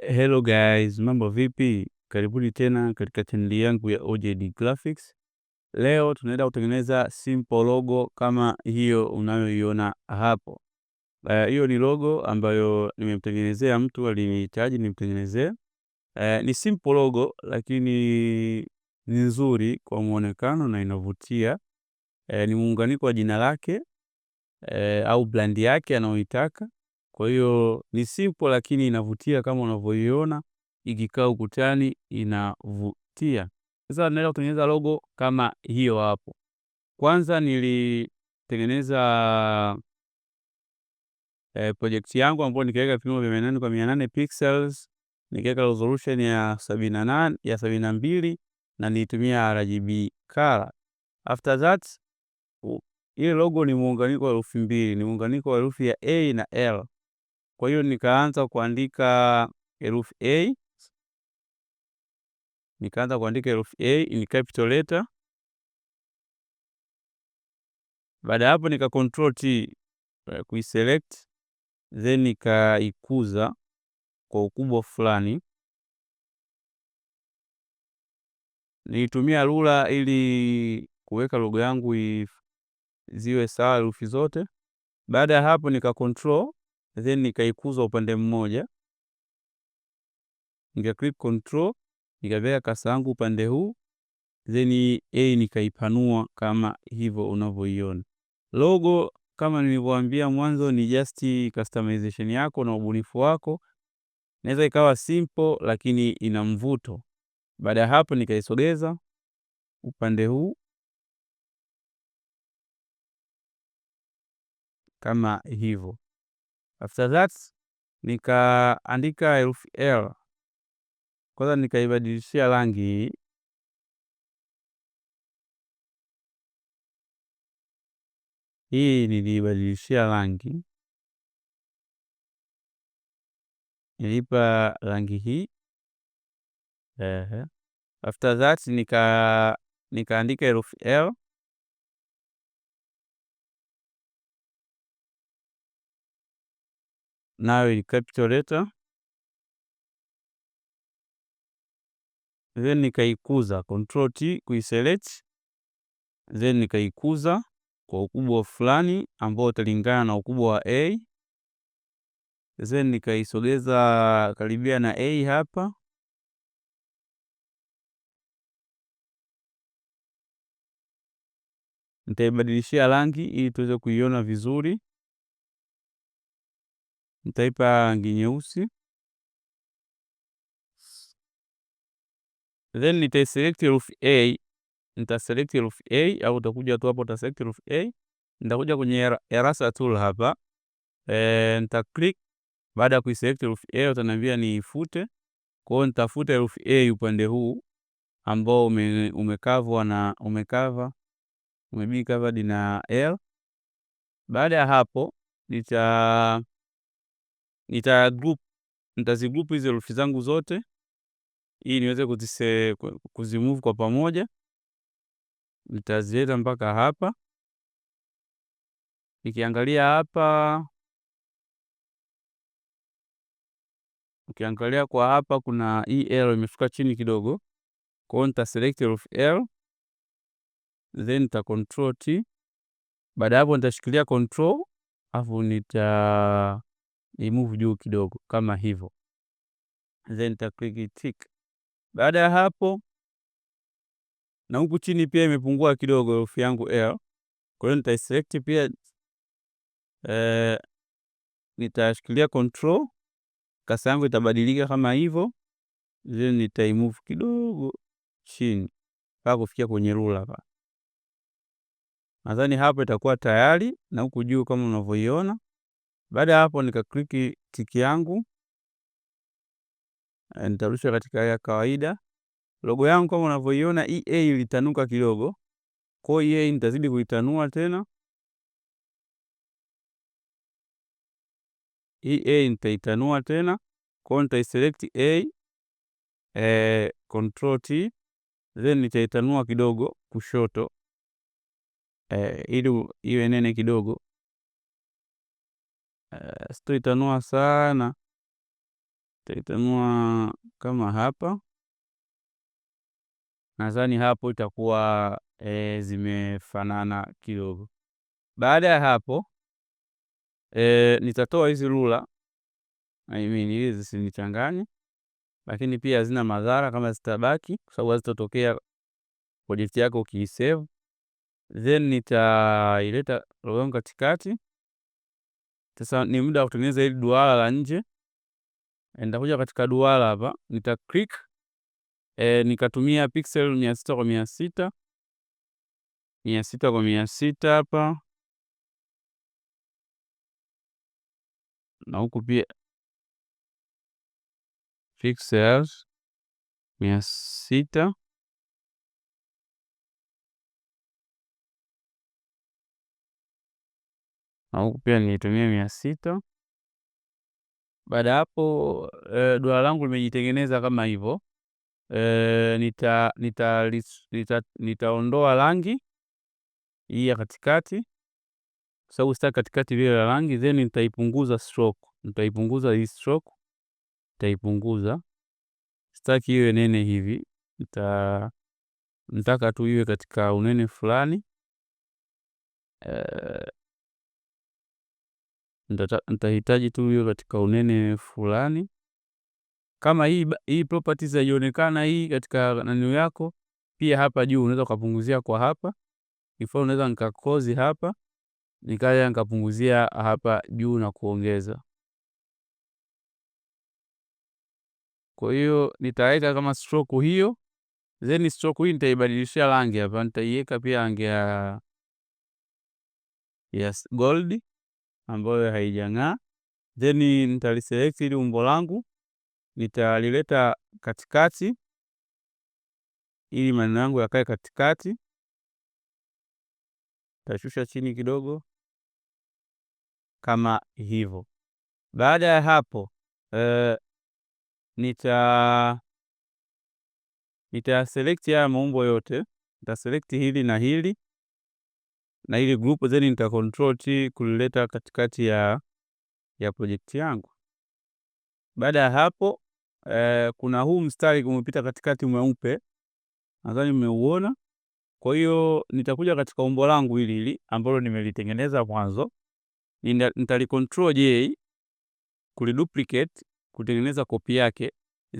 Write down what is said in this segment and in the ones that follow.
Hello guys, mambo vipi? Karibuni tena katika channel yangu ya OJD Graphics. Leo tunaenda kutengeneza simple logo kama hiyo unayoiona hapo. Hiyo ni logo ambayo nimemtengenezea mtu alinihitaji nimtengenezee. Ni simple logo lakini ni nzuri kwa muonekano na inavutia. Ni muunganiko wa jina lake au brand yake anayoitaka. Kwa hiyo ni simple lakini inavutia kama unavyoiona, ikikaa ukutani inavutia. Sasa naenda kutengeneza logo kama hiyo hapo. Kwanza nilitengeneza project yangu ambayo nikaweka vipimo vya 800 kwa 800 pixels, nikaweka resolution ya 78 ya 72 na nilitumia RGB color. After that ile logo ni muunganiko wa herufi mbili, ni muunganiko wa herufi ya A na L. Kwa hiyo nikaanza kuandika herufi A. Nikaanza kuandika herufi A in capital letter. Baada hapo nika control T kuiselect, then nikaikuza kwa ukubwa fulani. Nilitumia rula ili kuweka logo yangu ziwe sawa herufi zote. Baada ya hapo nika control, then nikaikuza upande mmoja. Nika click control, nikaweka kasa yangu upande huu, then A nikaipanua kama hivyo unavyoiona. Logo kama nilivyowaambia mwanzo ni just customization yako na ubunifu wako. Inaweza ikawa simple lakini ina mvuto. Baada ya hapo nikaisogeza upande huu kama hivyo. After that nikaandika herufi L. Kwanza nikaibadilishia rangi. Hii nilibadilishia rangi. Nilipa rangi hii. After that nikaandika herufi L. Nayo ni capital letter. Then nikaikuza control T kuiselect. Then nikaikuza kwa ukubwa fulani ambao utalingana na ukubwa wa A. Then nikaisogeza karibia na A hapa. Nitaibadilishia rangi ili tuweze kuiona vizuri. Nitaipa rangi nyeusi. Then nitaiselect herufi A. Nitaselect herufi A au utakuja tu hapo utaselect herufi A. Nitakuja kwenye eraser tool hapa. Nita click. Baada ya kuiselect herufi A utaniambia niifute. Kwa hiyo nitafuta herufi A upande huu ambao umebi covered na L. Baada ya hapo nitazigroup hizo herufi zangu zote ili niweze kuzimove kwa pamoja. Nitazileta mpaka hapa. Nikiangalia hapa, ukiangalia kwa hapa kuna L imefika chini kidogo. Kwa hiyo nita select herufi L, then nita control T. Baada hapo nitashikilia control afu move juu kidogo kama hivyo. Then nita click tick. Baada ya hapo na huku chini pia imepungua kidogo herufi yangu L. Kwa hiyo nita select pia, nitashikilia control, kasa yangu itabadilika kama hivyo. Then nitaimove kidogo chini mpaka kufikia kwenye rula hapa. Nadhani hapo itakuwa tayari na huku juu kama unavyoiona. Baada ya hapo nika click tick yangu. Nitarusha katika ya kawaida. Logo yangu kama unavyoiona EA ilitanuka kidogo. Kwa hiyo EA nitazidi kuitanua tena. EA nitaitanua tena. Kwa hiyo nitaiselect A, control T, then nitaitanua kidogo kushoto ili iwe nene kidogo. Sitoitanua sana. Nitaitanua kama hapa. Nadhani hapo itakuwa zimefanana kidogo. Baada ya hapo nitatoa hizi rula, hizi zisinichanganye, lakini pia hazina madhara kama zitabaki, kwa sababu hazitatokea project yako ukiisave. Then nitaileta logo yangu katikati. Sasa ni muda wa kutengeneza hili duara la nje. Nitakuja katika duara hapa, nita click nikatumia pixel 600 kwa 600, 600 kwa 600 hapa, na huku pia pixels 600, na huku pia nilitumia 600. Baada hapo duara langu limejitengeneza kama hivyo. Nitaondoa rangi hii ya katikati, kwa sababu sitaki katikati vile la rangi. Then nitaipunguza stroke, nitaipunguza hii stroke, nitaipunguza. Sitaki iwe nene hivi, nitaka tu iwe katika unene fulani. Nitahitaji tu iwe katika unene fulani. Kama hii properties haionekana hii katika nani yako, pia hapa juu unaweza kupunguzia kwa hapa. Ifo unaweza nikakozi hapa, nikaja nikapunguzia hapa juu na kuongeza. Kwa hiyo nitaweka kama stroke hiyo, then stroke hii nitaibadilishia rangi hapa, nitaiweka pia rangi ya gold ambayo haijang'aa. Then nitaliselect ili umbo langu, nitalileta katikati ili maneno yangu yakae katikati. Tashusha chini kidogo kama hivyo. Baada ya hapo nita select haya maumbo yote, nita select hili na hili na hili group, then nita control T kulileta katikati ya project yangu. Baada ya hapo kuna huu mstari umepita katikati mweupe, nadhani mmeuona. Kwa hiyo nitakuja katika umbo langu hili ambalo nimelitengeneza mwanzo, nitalicontrol J kuliduplicate, kutengeneza copy yake,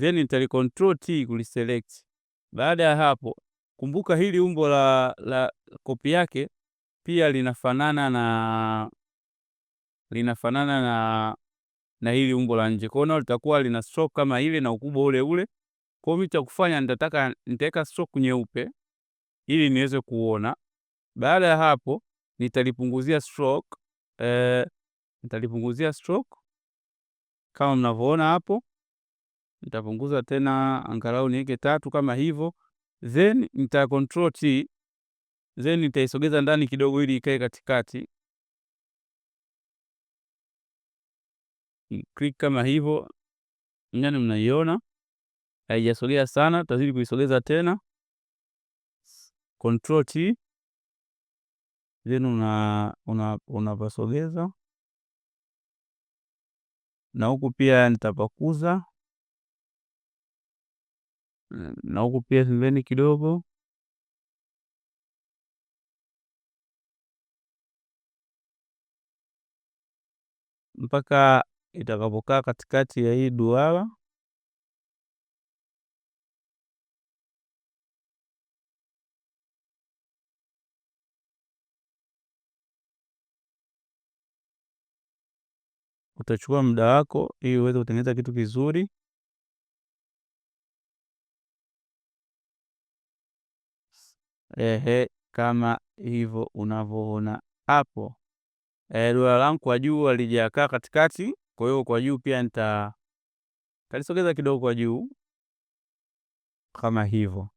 then nitalicontrol T kuliselect. Baada ya hapo, kumbuka hili umbo la copy yake pia linafanana na hili umbo la nje. Kwa hiyo litakuwa lina stroke kama ile na ukubwa ule ule. Kwa hiyo cha kufanya nitaweka stroke nyeupe ili niweze kuona. Baada ya hapo nitalipunguzia stroke kama mnavyoona hapo. Nitapunguza tena angalau niweke 3 kama hivyo, then nita control T, then nitaisogeza ndani kidogo ili ikae katikati. Click kama hivyo, nyani mnaiona haijasogea sana, tazidi kuisogeza tena, control T, then unapasogeza na huku pia nitapakuza na huku pia pembeni kidogo. Mpaka itakapokaa katikati ya hii duara. Utachukua muda wako ili uweze kutengeneza kitu kizuri. Kama hivyo unavyoona hapo. Duara langu kwa juu halijakaa katikati, kwa hiyo kwa juu pia nitalisogeza kidogo kwa juu kama hivyo.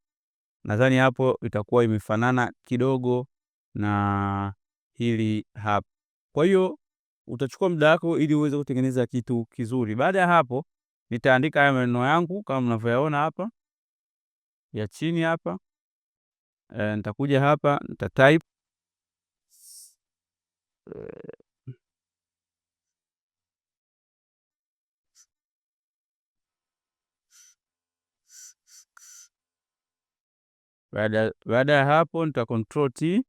Nadhani hapo itakuwa imefanana kidogo na hili hapa. Kwa hiyo utachukua muda wako ili uweze kutengeneza kitu kizuri. Baada ya hapo nitaandika haya maneno yangu kama mnavyoyaona hapa ya chini hapa. Nitakuja hapa nita type Baada ya hapo nita control T,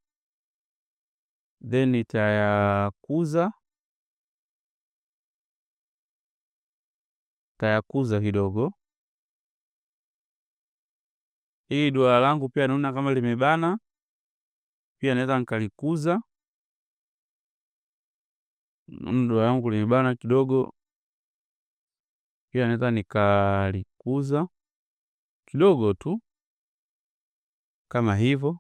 then nitayakuza kidogo. Hii duara langu pia naona kama limebana, pia naweza nikalikuza. Duara langu limebana kidogo, pia naweza nikalikuza kidogo tu kama hivyo.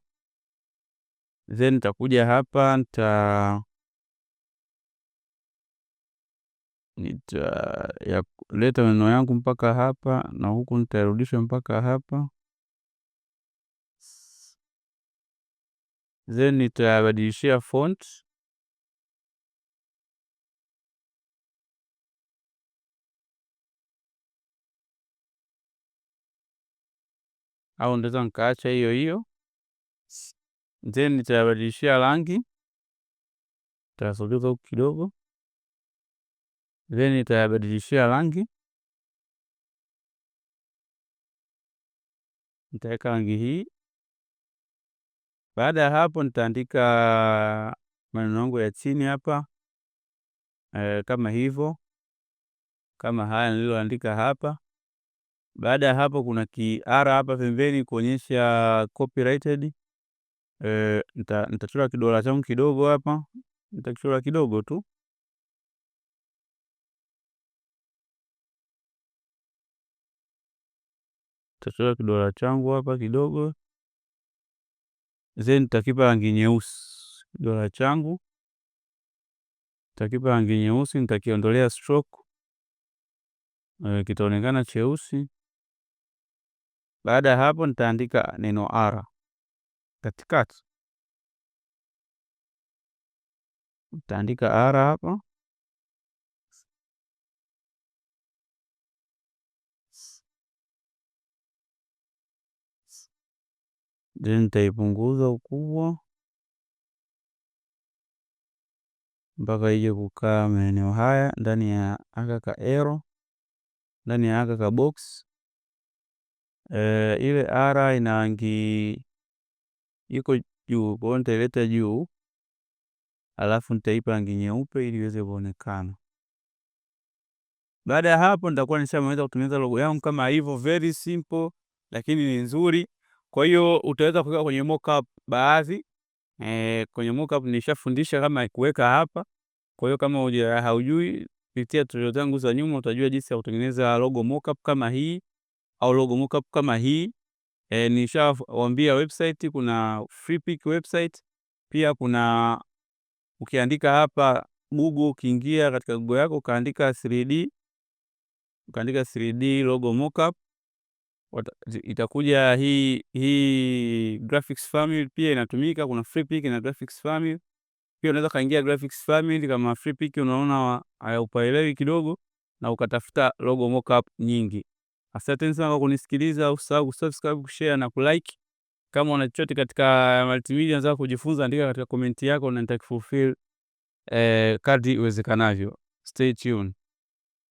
Then nitakuja hapa nitaleta maneno yangu mpaka hapa, na huku nitarudisha mpaka hapa. Then nitabadilishia font. Au ndeza nikaacha hiyo hiyo. Then nitabadilishia rangi. Nitasogeza huku kidogo. Then nitabadilishia rangi. Nitaweka rangi hii. Baada ya hapo nitaandika maneno yangu ya chini hapa, kama hivyo, kama haya niliyoandika hapa. Baada ya hapo kuna kiara hapa pembeni kuonyesha copyrighted. Nitachora kidole changu kidogo hapa, nitachora kidogo tu. Nitachora kidole changu hapa kidogo, then nitakipa rangi nyeusi. Kidole changu nitakipa rangi nyeusi, nitakiondolea stroke, kitaonekana cheusi. Baada ya hapo nitaandika neno R katikati. Nitaandika R hapa. Then nitaipunguza ukubwa mpaka ije kukaa maeneo haya ndani ya aka ka arrow, ndani ya aka ka box. Ile R ina rangi iko juu, kwa hiyo nitaileta juu, alafu nitaipa rangi nyeupe ili iweze kuonekana. Baada ya hapo nitakuwa nishamaliza kutengeneza logo yangu kama hivyo, very simple lakini ni nzuri. Kwa hiyo utaweza kuweka kwenye mockup baadhi. Kwenye mockup nishafundisha kama kuweka hapa. Kwa hiyo kama haujui, pitia tutorial zangu za nyuma utajua jinsi ya kutengeneza logo mockup kama hii au logo mockup kama hii. Nishawaambia website, kuna Freepik website, pia kuna ukiandika hapa Google, ukiingia katika Google yako ukaandika 3D logo mockup, itakuja hii graphics family pia inatumika. Kuna Freepik na graphics family. Pia unaweza kaingia graphics family kama Freepik unaona haupaelewi kidogo, na ukatafuta logo mockup nyingi. Asante sana kwa kunisikiliza. Usisahau kusubscribe, kushare na kulike. Kama una chochote katika multimedia unataka kujifunza, andika katika komenti yako na nitakufulfill kadri iwezekanavyo. Stay tuned.